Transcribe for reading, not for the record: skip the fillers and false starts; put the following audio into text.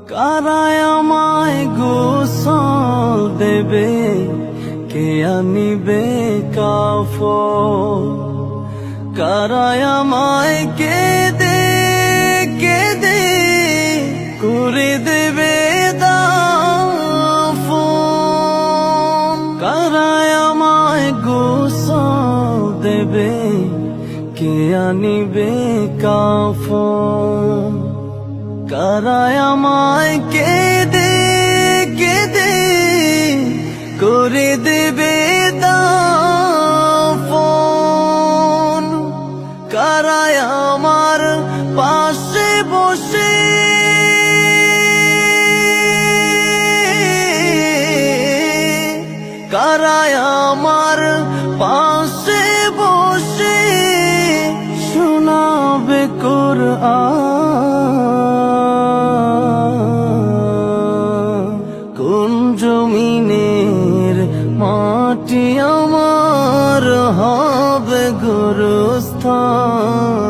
কারায় আমায় গোসল দেবে, কে আনিবে কাফন? কারায় আমায় কেঁদে কেঁদে করে দেবে দাফন? কারায় আমায় গোসল দেবে, কে আনিবে কাফন? কারায় আমায় কেঁদে কেঁদে করে দেবে দাফন? কারায় আমার পাশে বসে কারায় আমার পাশে বসে শোনাবে কোরআন? কোন জমিনের মাটি আমার হবে গোরস্থান?